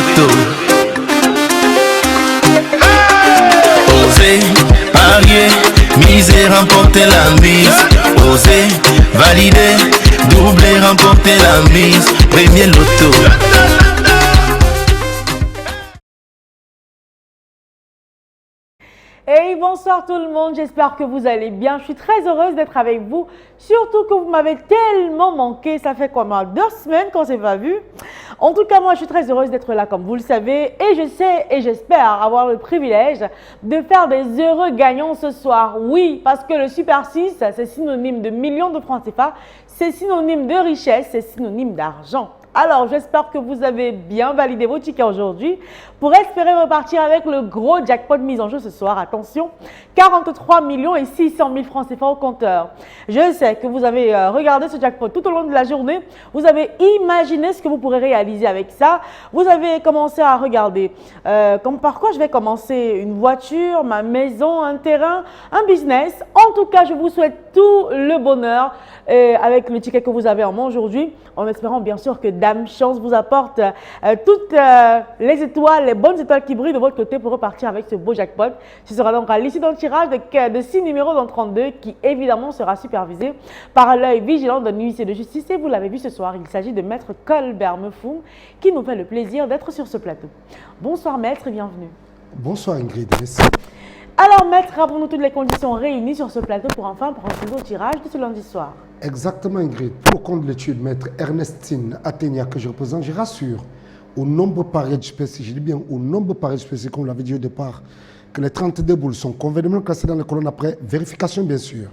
loto. Osez parier, miser, remporter la mise. Osez valider, doubler, remporter la mise. Premier loto. Hey, bonsoir tout le monde, j'espère que vous allez bien. Je suis très heureuse d'être avec vous, surtout que vous m'avez tellement manqué. Ça fait quoi, 2 semaines qu'on ne s'est pas vu. En tout cas, moi, je suis très heureuse d'être là, comme vous le savez. Et je sais et j'espère avoir le privilège de faire des heureux gagnants ce soir. Oui, parce que le Super 6, c'est synonyme de millions de francs CFA, c'est synonyme de richesse, c'est synonyme d'argent. Alors, j'espère que vous avez bien validé vos tickets aujourd'hui pour espérer repartir avec le gros jackpot mis en jeu ce soir. Attention, 43 millions et 600 000 francs CFA au compteur. Je sais que vous avez regardé ce jackpot tout au long de la journée. Vous avez imaginé ce que vous pourrez réaliser avec ça. Vous avez commencé à regarder par quoi je vais commencer. Une voiture, ma maison, un terrain, un business. En tout cas, je vous souhaite tout le bonheur avec le ticket que vous avez en main aujourd'hui, en espérant bien sûr que Dame Chance vous apporte toutes les étoiles, les bonnes étoiles qui brillent de votre côté pour repartir avec ce beau jackpot. Ce sera donc à l'issue d'un tirage de 6 numéros dans 32 qui évidemment sera supervisé par l'œil vigilant d'un huissier de justice. Et vous l'avez vu ce soir, il s'agit de Maître Colbert Mefoum qui nous fait le plaisir d'être sur ce plateau. Bonsoir Maître et bienvenue. Bonsoir Ingrid, merci. Alors Maître, rappelons-nous toutes les conditions réunies sur ce plateau pour enfin procéder au tirage de ce lundi soir. Exactement Ingrid, pour le compte de l'étude, Maître Ernestine Athénia que je représente, je rassure au nombre pareil de spécifiques, je dis bien au nombre pareil de spécifiques, comme on l'avait dit au départ, que les 32 boules sont convenablement classées dans les colonnes après vérification bien sûr.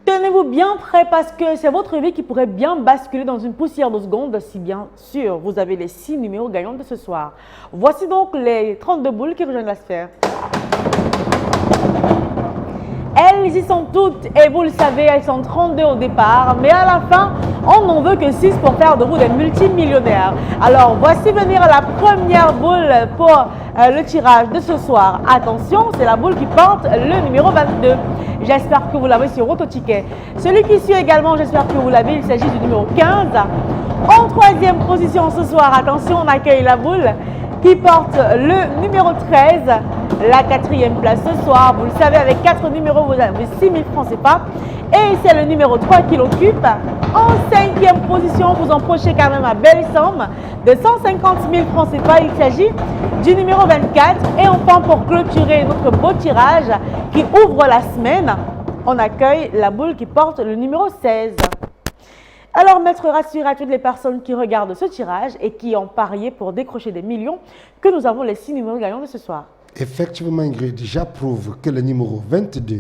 Tenez-vous bien prêt parce que c'est votre vie qui pourrait bien basculer dans une poussière de secondes si bien sûr vous avez les 6 numéros gagnants de ce soir. Voici donc les 32 boules qui rejoignent la sphère. Elles y sont toutes et vous le savez, elles sont 32 au départ, mais à la fin, on n'en veut que 6 pour faire de vous des multimillionnaires. Alors voici venir la première boule pour le tirage de ce soir. Attention, c'est la boule qui porte le numéro 22. J'espère que vous l'avez sur votre ticket. Celui qui suit également, j'espère que vous l'avez, il s'agit du numéro 15. En 3e position ce soir, attention, on accueille la boule qui porte le numéro 13. La 4e place ce soir, vous le savez, avec 4 numéros, vous avez 6 000 francs CFA. Et c'est le numéro 3 qui l'occupe. En 5e position, vous emprochez quand même une belle somme de 150 000 francs CFA. Il s'agit du numéro 24. Et enfin, pour clôturer notre beau tirage qui ouvre la semaine, on accueille la boule qui porte le numéro 16. Alors, Maître, rassure à toutes les personnes qui regardent ce tirage et qui ont parié pour décrocher des millions que nous avons les 6 numéros gagnants de ce soir. Effectivement, Ingrid, j'approuve que les numéros 22,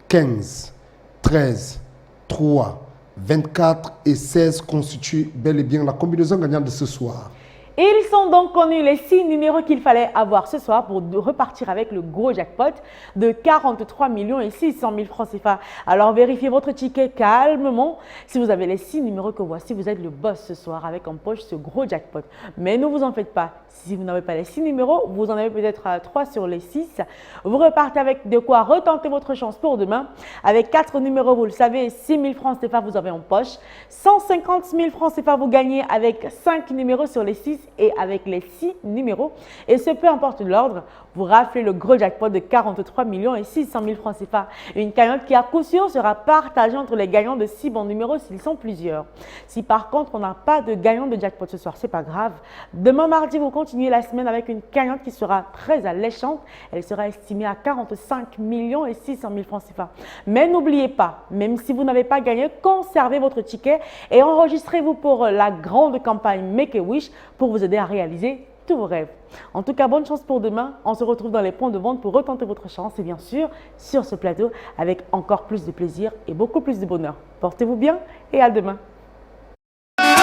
15, 13, 3, 24 et 16 constituent bel et bien la combinaison gagnante de ce soir. Ils sont donc connus les 6 numéros qu'il fallait avoir ce soir pour repartir avec le gros jackpot de 43 millions et 600 000 francs CFA. Alors vérifiez votre ticket calmement. Si vous avez les 6 numéros que voici, vous êtes le boss ce soir avec en poche ce gros jackpot. Mais ne vous en faites pas. Si vous n'avez pas les 6 numéros, vous en avez peut-être 3 sur les 6. Vous repartez avec de quoi retenter votre chance pour demain. Avec 4 numéros, vous le savez, 6 000 francs CFA vous avez en poche. 150 000 francs CFA vous gagnez avec 5 numéros sur les 6 et avec les 6 numéros. Et ce peu importe l'ordre, vous raflez le gros jackpot de 43 millions et 600 000 francs CFA. Une cagnotte qui à coup sûr sera partagée entre les gagnants de 6 bons numéros s'ils sont plusieurs. Si par contre on n'a pas de gagnant de jackpot ce soir, c'est pas grave. Demain mardi, vous continuez la semaine avec une cagnotte qui sera très alléchante. Elle sera estimée à 45 millions et 600 000 francs CFA. Mais n'oubliez pas, même si vous n'avez pas gagné, conservez votre ticket et enregistrez-vous pour la grande campagne Make a Wish pour vous aider à réaliser tous vos rêves. En tout cas, bonne chance pour demain. On se retrouve dans les points de vente pour retenter votre chance et bien sûr sur ce plateau avec encore plus de plaisir et beaucoup plus de bonheur. Portez-vous bien et à demain.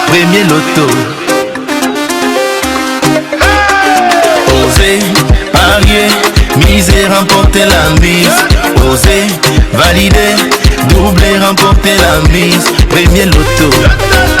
Premier loto. Osez parier, miser, remporter la mise. Osez valider, doubler, remporter la mise. Premier loto.